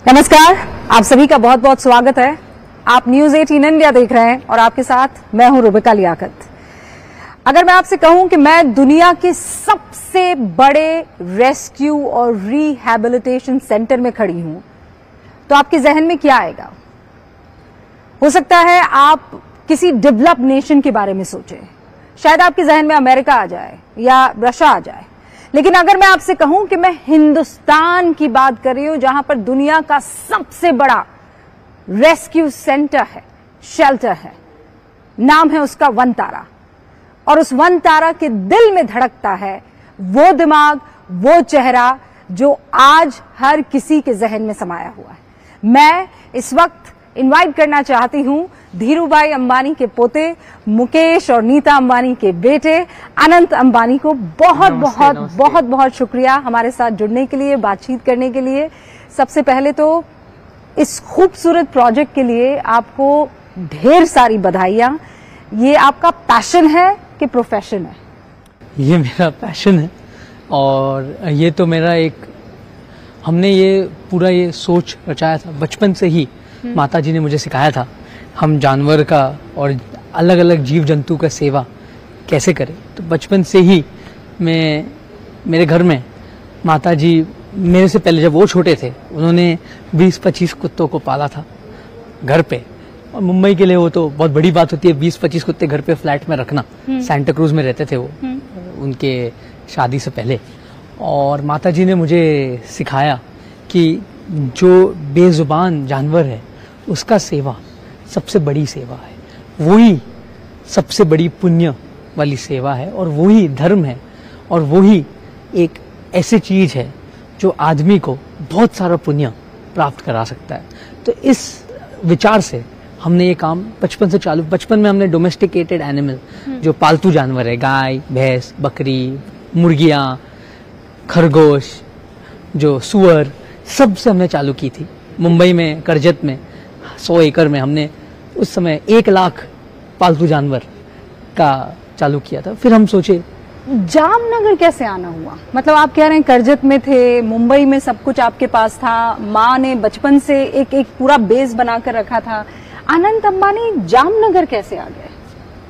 नमस्कार, आप सभी का बहुत बहुत स्वागत है। आप न्यूज 18 इंडिया देख रहे हैं और आपके साथ मैं हूं रुबिका लियाकत। अगर मैं आपसे कहूं कि मैं दुनिया के सबसे बड़े रेस्क्यू और रिहैबिलिटेशन सेंटर में खड़ी हूं, तो आपके जहन में क्या आएगा? हो सकता है आप किसी डेवलप नेशन के बारे में सोचें, शायद आपके जहन में अमेरिका आ जाए या रशिया आ जाए। लेकिन अगर मैं आपसे कहूं कि मैं हिंदुस्तान की बात कर रही हूं, जहां पर दुनिया का सबसे बड़ा रेस्क्यू सेंटर है, शेल्टर है, नाम है उसका वन तारा, और उस वन तारा के दिल में धड़कता है वो दिमाग, वो चेहरा जो आज हर किसी के जहन में समाया हुआ है। मैं इस वक्त इनवाइट करना चाहती हूं धीरूभाई अंबानी के पोते मुकेश और नीता अंबानी के बेटे अनंत अंबानी को। बहुत शुक्रिया हमारे साथ जुड़ने के लिए, बातचीत करने के लिए। सबसे पहले तो इस खूबसूरत प्रोजेक्ट के लिए आपको ढेर सारी बधाइयां। ये आपका पैशन है कि प्रोफेशन है? ये मेरा पैशन है और ये तो मेरा हमने ये पूरा सोच रचाया था बचपन से ही। माता जी ने मुझे सिखाया था हम जानवर का और अलग अलग जीव जंतु का सेवा कैसे करें। तो बचपन से ही मेरे घर में माता जी, मेरे से पहले जब वो छोटे थे, उन्होंने 20-25 कुत्तों को पाला था घर पे। और मुंबई के लिए वो तो बहुत बड़ी बात होती है, 20-25 कुत्ते घर पे फ्लैट में रखना। सेंटा क्रूज में रहते थे वो उनके शादी से पहले। और माता जी ने मुझे सिखाया कि जो बेजुबान जानवर है उसका सेवा सबसे बड़ी सेवा है, वही सबसे बड़ी पुण्य वाली सेवा है, और वही धर्म है, और वही एक ऐसी चीज है जो आदमी को बहुत सारा पुण्य प्राप्त करा सकता है। तो इस विचार से हमने ये काम बचपन में हमने डोमेस्टिकेटेड एनिमल, जो पालतू जानवर है, गाय, भैंस, बकरी, मुर्गियां, खरगोश, जो सुअर, सबसे हमने चालू की थी। मुंबई में करजत में 100 एकड़ में हमने उस समय 1 लाख पालतू जानवर का चालू किया था। फिर हम सोचे जामनगर कैसे आना हुआ? मतलब आप कह रहे हैं करजत में थे, मुंबई में सब कुछ आपके पास था, माँ ने बचपन से एक पूरा बेस बनाकर रखा था। अनंत अंबानी जामनगर कैसे आ गए?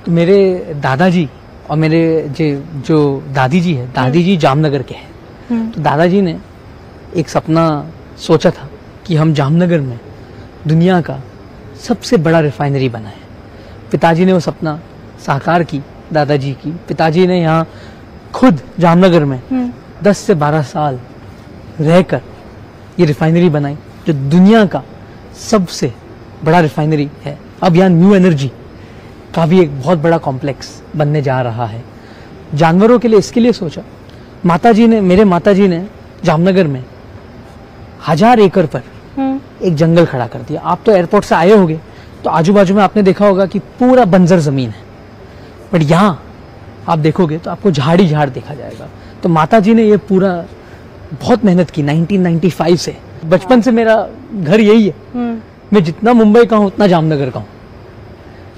तो मेरे दादाजी और मेरे जो दादी जी है, दादी जी जामनगर के हैं। तो दादाजी ने एक सपना सोचा था कि हम जामनगर में दुनिया का सबसे बड़ा रिफाइनरी बनाए। पिताजी ने वो सपना साकार की, दादाजी की। पिताजी ने यहाँ खुद जामनगर में 10 से 12 साल रहकर ये रिफाइनरी बनाई, जो दुनिया का सबसे बड़ा रिफाइनरी है। अब यहाँ न्यू एनर्जी का भी एक बहुत बड़ा कॉम्प्लेक्स बनने जा रहा है जानवरों के लिए। इसके लिए सोचा मेरे माताजी ने जामनगर में 1000 एकड़ पर एक जंगल खड़ा कर दिया। आप तो एयरपोर्ट से आए होंगे, तो आजू बाजू में आपने देखा होगा कि पूरा बंजर जमीन है, बट यहाँ आप देखोगे तो आपको झाड़ी झाड़ देखा जाएगा। तो माताजी ने ये पूरा बहुत मेहनत की 1995 से। बचपन से मेरा घर यही है। मैं जितना मुंबई का हूँ उतना जामनगर का हूँ।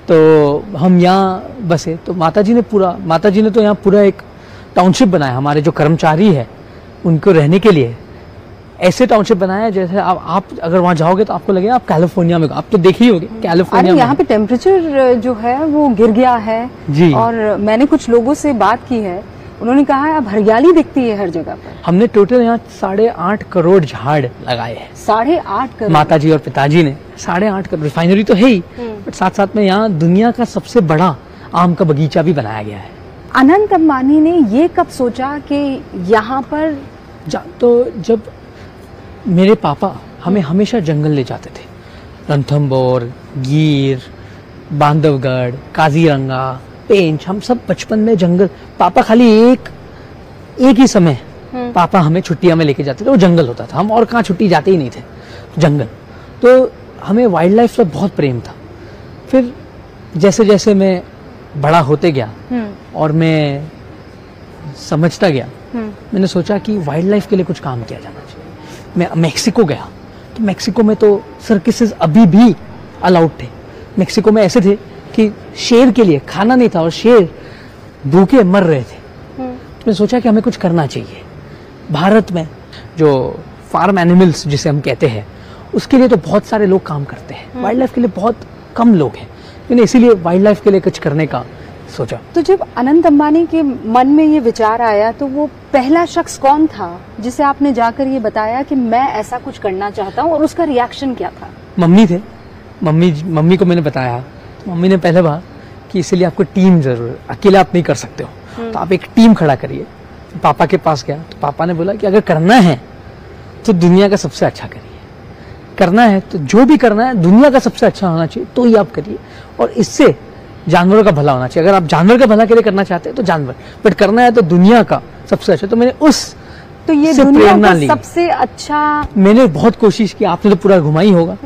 तो हम यहाँ बसे। तो माताजी ने तो यहाँ पूरा एक टाउनशिप बनाया। हमारे जो कर्मचारी है उनको रहने के लिए ऐसे टाउनशिप बनाया जैसे आप अगर वहां जाओगे तो आपको लगेगा आप कैलिफोर्निया में। आप तो देख ही होगे कैलिफोर्निया में। यहाँ पे टेम्परेचर जो है वो गिर गया है जी। और मैंने कुछ लोगों से बात की है, उन्होंने कहा है अब हरियाली दिखती है हर जगह पर। हमने टोटल यहाँ 8.5 करोड़ झाड़ लगाए हैं। 8.5 करोड़? माताजी और पिताजी ने 8.5 करोड़। रिफाइनरी तो है ही, बट साथ साथ में यहाँ दुनिया का सबसे बड़ा आम का बगीचा भी बनाया गया है। अनंत अंबानी ने ये कब सोचा कि यहाँ पर तो जब मेरे पापा हमें हमेशा जंगल ले जाते थे, रणथंभौर, गिर, बांधवगढ़, काजीरंगा, पेंच, हम सब बचपन में जंगल। पापा खाली एक ही समय पापा हमें छुट्टियां में लेके जाते थे, वो जंगल होता था। हम और कहाँ छुट्टी जाते ही नहीं थे, जंगल। तो हमें वाइल्ड लाइफ से बहुत प्रेम था। फिर जैसे जैसे मैं बड़ा होते गया और मैं समझता गया, मैंने सोचा कि वाइल्ड लाइफ के लिए कुछ काम किया जाना चाहिए। मैं मेक्सिको गया, तो मेक्सिको में तो सर्कसेस अभी भी अलाउड थे। मेक्सिको में ऐसे थे कि शेर के लिए खाना नहीं था और शेर भूखे मर रहे थे। तो मैंने सोचा कि हमें कुछ करना चाहिए। भारत में जो फार्म एनिमल्स जिसे हम कहते हैं, उसके लिए तो बहुत सारे लोग काम करते हैं, वाइल्ड लाइफ के लिए बहुत कम लोग हैं। मैंने इसीलिए वाइल्ड लाइफ के लिए कुछ करने का सोचा। तो जब अनंत अंबानी के मन में ये विचार आया तो वो पहला शख्स कौन था जिसे आपने जाकर ये बताया कि मैं ऐसा कुछ करना चाहता हूँ, और उसका रिएक्शन क्या था? मम्मी थे। मम्मी को मैंने बताया, तो मम्मी ने पहले कहा कि इसलिए आपको टीम जरूर है, अकेले आप नहीं कर सकते हो, तो आप एक टीम खड़ा करिए। पापा के पास गया तो पापा ने बोला कि अगर करना है तो दुनिया का सबसे अच्छा करिए, करना है तो जो भी करना है दुनिया का सबसे अच्छा होना चाहिए तो ही आप करिए, और इससे जानवरों का भला होना चाहिए। अगर आप जानवर का भला के लिए करना चाहते हैं तो जानवर, बट करना है तो दुनिया का सबसे अच्छा। तो मैंने तो ये दुनिया का सबसे अच्छा, मैंने बहुत कोशिश की। आपने तो पूरा घुमा ही होगा।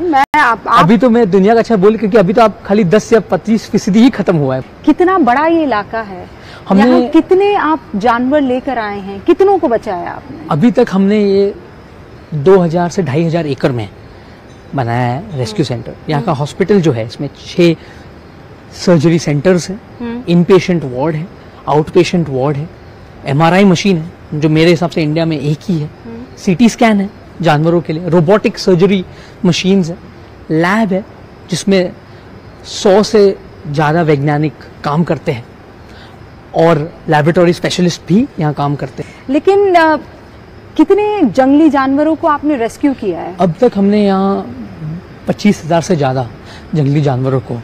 अभी तो मैं दुनिया का अच्छा बोल, क्योंकि अभी तो आप खाली 10 या 25% ही खत्म हुआ है। कितना बड़ा ये इलाका है, यहाँ कितने आप जानवर लेकर आए हैं, कितनों को बचाया आपने? अभी तक हमने ये 2000 से 2500 एकड़ में बनाया है रेस्क्यू सेंटर। यहाँ का हॉस्पिटल जो है, इसमें 6 सर्जरी सेंटर्स हैं, इन पेशेंट वार्ड है, आउट पेशेंट वार्ड है, MRI मशीन है जो मेरे हिसाब से इंडिया में एक ही है, CT स्कैन है जानवरों के लिए, रोबोटिक सर्जरी मशीन्स है, लैब है जिसमें 100 से ज़्यादा वैज्ञानिक काम करते हैं, और लेबोरेटरी स्पेशलिस्ट भी यहाँ काम करते हैं। लेकिन कितने जंगली जानवरों को आपने रेस्क्यू किया है? अब तक हमने यहाँ 25,000 से ज़्यादा जंगली जानवरों को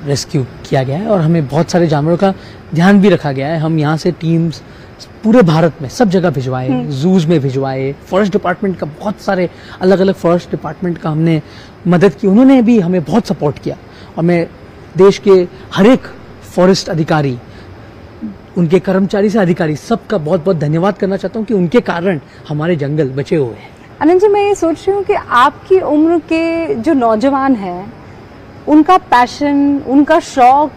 रेस्क्यू किया गया है, और हमें बहुत सारे जानवरों का ध्यान भी रखा गया है। हम यहाँ से टीम्स पूरे भारत में सब जगह भिजवाए, जूज में भिजवाए, फॉरेस्ट डिपार्टमेंट का बहुत सारे अलग अलग फॉरेस्ट डिपार्टमेंट का हमने मदद की, उन्होंने भी हमें बहुत सपोर्ट किया। और मैं देश के हर एक फॉरेस्ट अधिकारी, उनके कर्मचारी से अधिकारी, सबका बहुत बहुत धन्यवाद करना चाहता हूँ कि उनके कारण हमारे जंगल बचे हुए हैं। अनंत जी, मैं ये सोच रही हूँ कि आपकी उम्र के जो नौजवान हैं, उनका पैशन, उनका शौक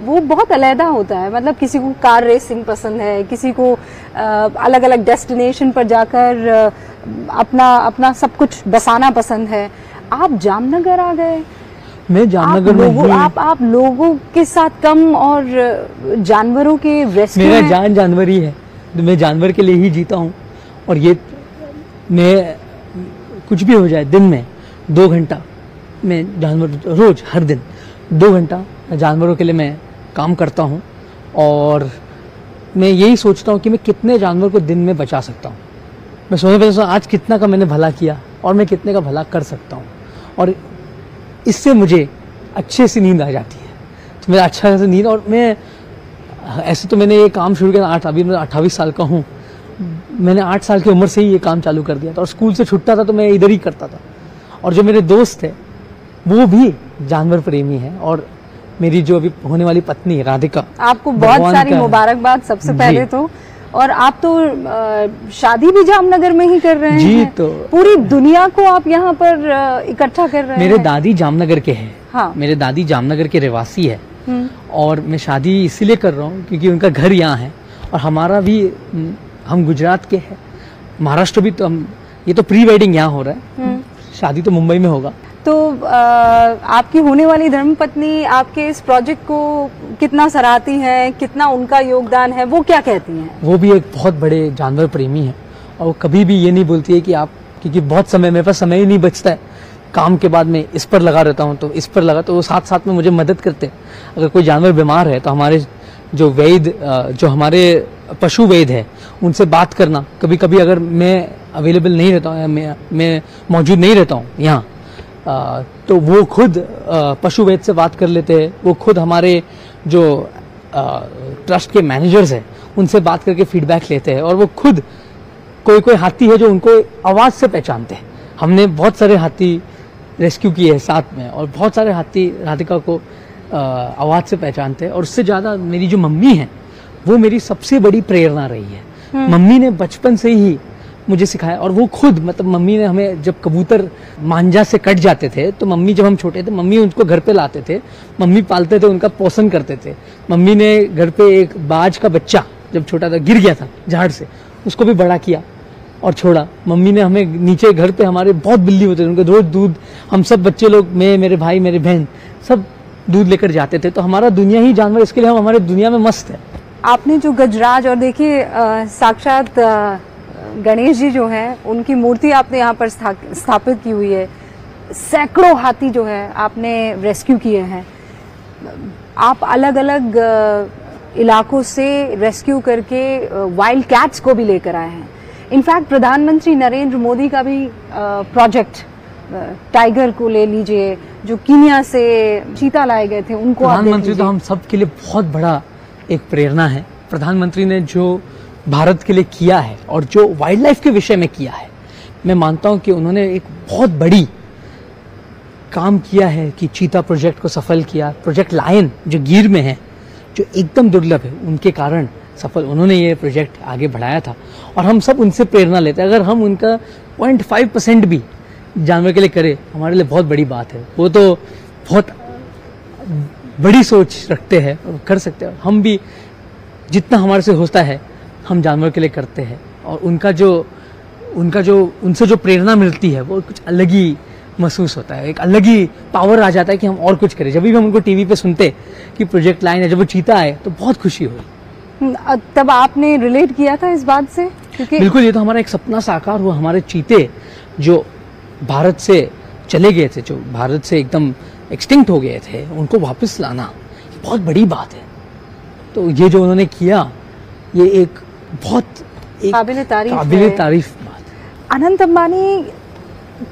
वो बहुत अलग होता है। मतलब किसी को कार रेसिंग पसंद है, किसी को अलग अलग डेस्टिनेशन पर जाकर अपना सब कुछ बसाना पसंद है। आप जामनगर आ गए। मैं जामनगर में आप लोगों के साथ कम और जानवरों के रेस्क्यू मेरा जान जानवर ही है, तो मैं जानवर के लिए ही जीता हूँ। और ये मैं कुछ भी हो जाए, दिन में 2 घंटा मैं जानवर, रोज हर दिन 2 घंटा जानवरों के लिए मैं काम करता हूँ। और मैं यही सोचता हूँ कि मैं कितने जानवर को दिन में बचा सकता हूँ। मैं सोचता हूँ आज कितना का मैंने भला किया और मैं कितने का भला कर सकता हूँ, और इससे मुझे अच्छे से नींद आ जाती है। तो मेरा अच्छा से नींद, और मैं ऐसे तो मैंने ये काम शुरू किया अभी मैं 28 साल का हूँ। मैंने 8 साल की उम्र से ही ये काम चालू कर दिया था, और स्कूल से छुट्टा था तो मैं इधर ही करता था। और जो मेरे दोस्त है वो भी जानवर प्रेमी है, और मेरी जो अभी होने वाली पत्नी है राधिका, आपको बहुत सारी मुबारकबाद सबसे पहले तो। और आप तो शादी भी जामनगर में ही कर रहे हैं। तो पूरी दुनिया को आप यहाँ पर इकट्ठा कर रहे हैं। मेरे दादी जामनगर के हैं। हाँ। मेरे दादी जामनगर के रहवासी है, और मैं शादी इसीलिए कर रहा हूँ क्योंकि उनका घर यहाँ है, और हमारा भी, हम गुजरात के हैं, महाराष्ट्र भी। तो हम, ये तो प्री वेडिंग यहाँ हो रहा है, शादी तो मुंबई में होगा। तो आपकी होने वाली धर्मपत्नी आपके इस प्रोजेक्ट को कितना सराहती हैं, कितना उनका योगदान है, वो क्या कहती हैं? वो भी एक बहुत बड़े जानवर प्रेमी है, और वो कभी भी ये नहीं बोलती है कि आप, क्योंकि बहुत समय, मेरे पास समय ही नहीं बचता है, काम के बाद में इस पर लगा रहता हूँ तो इस पर लगा, तो वो साथ साथ में मुझे मदद करते हैं। अगर कोई जानवर बीमार है तो हमारे जो वैद्य, जो हमारे पशु वैद्य है, उनसे बात करना, कभी कभी अगर मैं अवेलेबल नहीं रहता हूँ, मैं मौजूद नहीं रहता हूँ यहाँ, तो वो खुद पशु वैद्य से बात कर लेते हैं। वो खुद हमारे जो ट्रस्ट के मैनेजर्स हैं उनसे बात करके फीडबैक लेते हैं, और वो खुद, कोई हाथी है जो उनको आवाज़ से पहचानते हैं। हमने बहुत सारे हाथी रेस्क्यू किए हैं साथ में, और बहुत सारे हाथी राधिका को आवाज़ से पहचानते हैं। और उससे ज़्यादा मेरी जो मम्मी है वो मेरी सबसे बड़ी प्रेरणा रही है। मम्मी ने बचपन से ही मुझे सिखाया, और वो खुद, मतलब मम्मी ने हमें, जब कबूतर मांझा से कट जाते थे तो मम्मी, जब हम छोटे थे, मम्मी उनको घर पे लाते थे, मम्मी पालते थे, उनका पोषण करते थे। मम्मी ने घर पे एक बाज का बच्चा जब छोटा था, गिर गया था झाड़ से, उसको भी बड़ा किया और छोड़ा। मम्मी ने हमें नीचे घर पे, हमारे बहुत बिल्ली होते थे, उनके रोज दूध, हम सब बच्चे लोग, मैं, मेरे भाई, मेरी बहन, सब दूध लेकर जाते थे। तो हमारा दुनिया ही जानवर, इसके लिए हम हमारे दुनिया में मस्त है। आपने जो गजराज, और देखिए साक्षात गणेश जी जो हैं, उनकी मूर्ति आपने यहाँ पर स्थापित की हुई है। सैकड़ों हाथी जो है आपने रेस्क्यू किए हैं। आप अलग अलग इलाकों से रेस्क्यू करके वाइल्ड कैट्स को भी लेकर आए हैं। इनफैक्ट प्रधानमंत्री नरेंद्र मोदी का भी प्रोजेक्ट टाइगर को ले लीजिए, जो कीनिया से चीता लाए गए थे, उनको आप देख प्रधानमंत्री तो लीजिए। हम सब के लिए बहुत बड़ा एक प्रेरणा है। प्रधानमंत्री ने जो भारत के लिए किया है और जो वाइल्ड लाइफ के विषय में किया है, मैं मानता हूं कि उन्होंने एक बहुत बड़ी काम किया है कि चीता प्रोजेक्ट को सफल किया। प्रोजेक्ट लायन जो गिर में है, जो एकदम दुर्लभ है, उनके कारण सफल उन्होंने ये प्रोजेक्ट आगे बढ़ाया था और हम सब उनसे प्रेरणा लेते हैं। अगर हम उनका 0.5% भी जानवर के लिए करें, हमारे लिए बहुत बड़ी बात है। वो तो बहुत बड़ी सोच रखते हैं और कर सकते हैं। हम भी जितना हमारे से होता है हम जानवर के लिए करते हैं और उनसे जो प्रेरणा मिलती है वो कुछ अलग ही महसूस होता है। एक अलग ही पावर आ जाता है कि हम और कुछ करें। जब भी हम उनको टीवी पे सुनते कि प्रोजेक्ट लाइन है, जब वो चीता आए तो बहुत खुशी हुई। तब आपने रिलेट किया था इस बात से? क्योंकि बिल्कुल, ये तो हमारा एक सपना साकार हुआ। हमारे चीते जो भारत से चले गए थे, जो भारत से एकदम एक्सटिंक्ट हो गए थे, उनको वापस लाना ये बहुत बड़ी बात है। तो ये जो उन्होंने किया, ये एक बहुत काबिल तारीफ बात है। अनंत अंबानी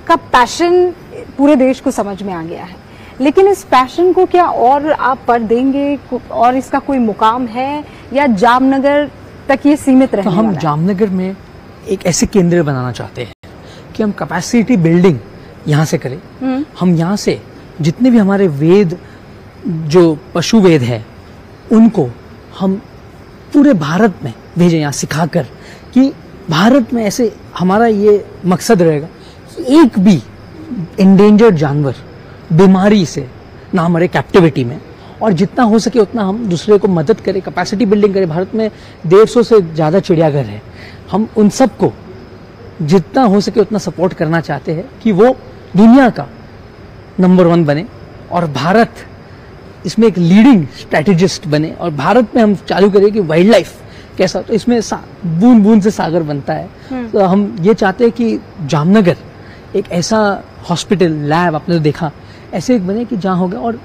का पैशन पूरे देश को समझ में आ गया है, लेकिन इस पैशन को क्या और आप पर देंगे और इसका कोई मुकाम है या जामनगर तक ये सीमित रहने तो हम वाला है? जामनगर में एक ऐसे केंद्र बनाना चाहते हैं कि हम कैपेसिटी बिल्डिंग यहाँ से करें। हम यहाँ से जितने भी हमारे वेद, जो पशु वेद है, उनको हम पूरे भारत में भेजें, यहाँ सिखाकर कि भारत में ऐसे हमारा ये मकसद रहेगा कि एक भी इंडेंजर्ड जानवर बीमारी से ना मरे कैप्टिविटी में, और जितना हो सके उतना हम दूसरे को मदद करें, कैपेसिटी बिल्डिंग करें। भारत में 150 से ज़्यादा चिड़ियाघर है। हम उन सबको जितना हो सके उतना सपोर्ट करना चाहते हैं कि वो दुनिया का नंबर 1 बने और भारत इसमें एक लीडिंग स्ट्रैटेजिस्ट बने। और भारत में हम चालू करें कि वाइल्ड लाइफ कैसा, तो इसमें बूंद बूंद से सागर बनता है। तो हम ये चाहते हैं कि जामनगर एक ऐसा हॉस्पिटल, लैब, आपने तो देखा, ऐसे एक बने कि जहाँ होगा, और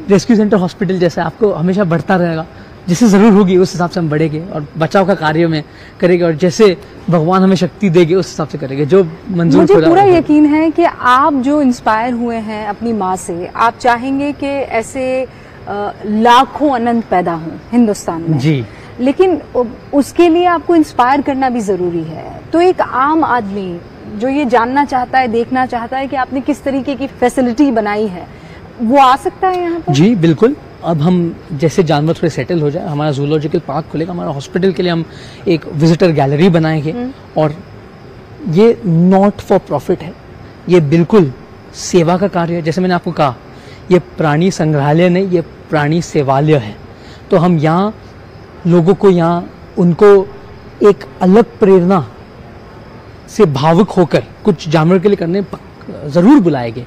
रेस्क्यू सेंटर हॉस्पिटल जैसे आपको हमेशा बढ़ता रहेगा। जैसे ज़रूर होगी उस हिसाब से हम बढ़ेंगे और बचाव का कार्य में करेंगे, और जैसे भगवान हमें शक्ति देगी उस हिसाब से करेंगे जो मंजूर। मुझे पूरा यकीन है कि आप जो इंस्पायर हुए हैं अपनी माँ से, आप चाहेंगे कि ऐसे लाखों अनंत पैदा हों हिंदुस्तान में जी। लेकिन उसके लिए आपको इंस्पायर करना भी जरूरी है। तो एक आम आदमी जो ये जानना चाहता है, देखना चाहता है कि आपने किस तरीके की फैसिलिटी बनाई है, वो आ सकता है यहाँ पर? जी बिल्कुल। अब हम जैसे जानवर थोड़े सेटल हो जाए, हमारा जूलॉजिकल पार्क खुलेगा, हमारा हॉस्पिटल के लिए हम एक विजिटर गैलरी बनाएंगे। और ये नॉट फॉर प्रॉफिट है, ये बिल्कुल सेवा का कार्य है। जैसे मैंने आपको कहा, ये प्राणी संग्रहालय नहीं, ये प्राणी सेवालय है। तो हम यहाँ लोगों को, यहाँ उनको एक अलग प्रेरणा से भावुक होकर कुछ जानवर के लिए करने ज़रूर बुलाएंगे।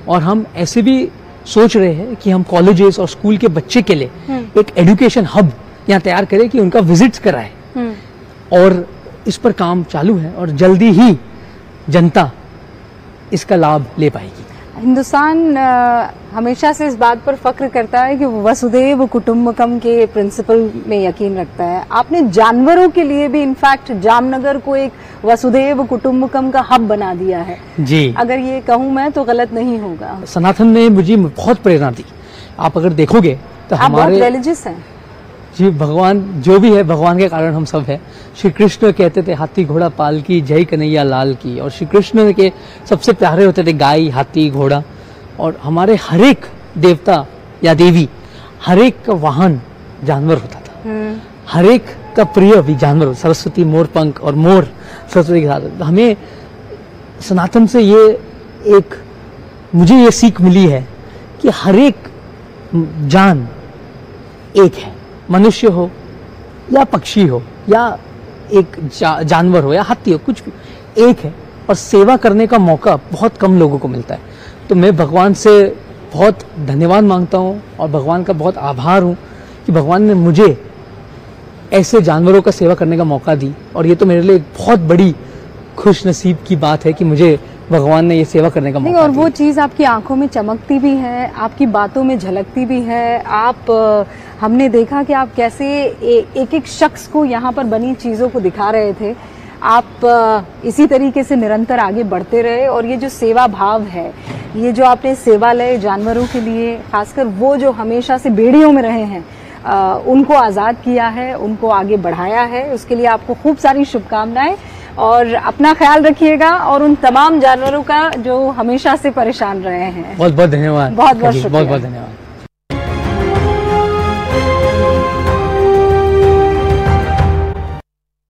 और हम ऐसे भी सोच रहे हैं कि हम कॉलेजेस और स्कूल के बच्चे के लिए एक एजुकेशन हब यहाँ तैयार करें कि उनका विजिट्स कराए। और इस पर काम चालू है और जल्दी ही जनता इसका लाभ ले पाएगी। हिंदुस्तान हमेशा से इस बात पर फख्र करता है कि वो वसुधैव कुटुंबकम के प्रिंसिपल में यकीन रखता है। आपने जानवरों के लिए भी इनफैक्ट जामनगर को एक वसुधैव कुटुंबकम का हब बना दिया है। जी, अगर ये कहूँ मैं तो गलत नहीं होगा। सनातन ने मुझे बहुत प्रेरणा दी। आप अगर देखोगे तो आप बहुत हमारे रिलीजियस हैं। जी, भगवान जो भी है, भगवान के कारण हम सब है। श्री कृष्ण कहते थे हाथी घोड़ा पाल की, जय कन्हैया लाल की। और श्री कृष्ण के सबसे प्यारे होते थे गाय, हाथी, घोड़ा। और हमारे हर एक देवता या देवी, हर एक का वाहन जानवर होता था। हर एक का प्रिय भी जानवर, सरस्वती मोर पंख, और मोर सरस्वती के साथ। हमें सनातन से ये एक, मुझे ये सीख मिली है कि हर एक जान एक है, मनुष्य हो या पक्षी हो या एक जानवर हो या हाथी हो, कुछ भी एक है। और सेवा करने का मौका बहुत कम लोगों को मिलता है। तो मैं भगवान से बहुत धन्यवाद मांगता हूँ और भगवान का बहुत आभार हूँ कि भगवान ने मुझे ऐसे जानवरों का सेवा करने का मौका दी। और ये तो मेरे लिए एक बहुत बड़ी खुश नसीब की बात है कि मुझे भगवान ने ये सेवा करने का नहीं, मौका और वो दिया। चीज आपकी आंखों में चमकती भी है, आपकी बातों में झलकती भी है। आप हमने देखा कि आप कैसे एक एक शख्स को यहाँ पर बनी चीजों को दिखा रहे थे। आप इसी तरीके से निरंतर आगे बढ़ते रहे, और ये जो सेवा भाव है, ये जो आपने सेवालय जानवरों के लिए, खासकर वो जो हमेशा से बेड़ियों में रहे हैं, उनको आज़ाद किया है, उनको आगे बढ़ाया है, उसके लिए आपको खूब सारी शुभकामनाएं। और अपना ख्याल रखिएगा, और उन तमाम जानवरों का जो हमेशा से परेशान रहे हैं। बहुत बहुत धन्यवाद। बहुत बहुत शुक्रिया। बहुत बहुत धन्यवाद।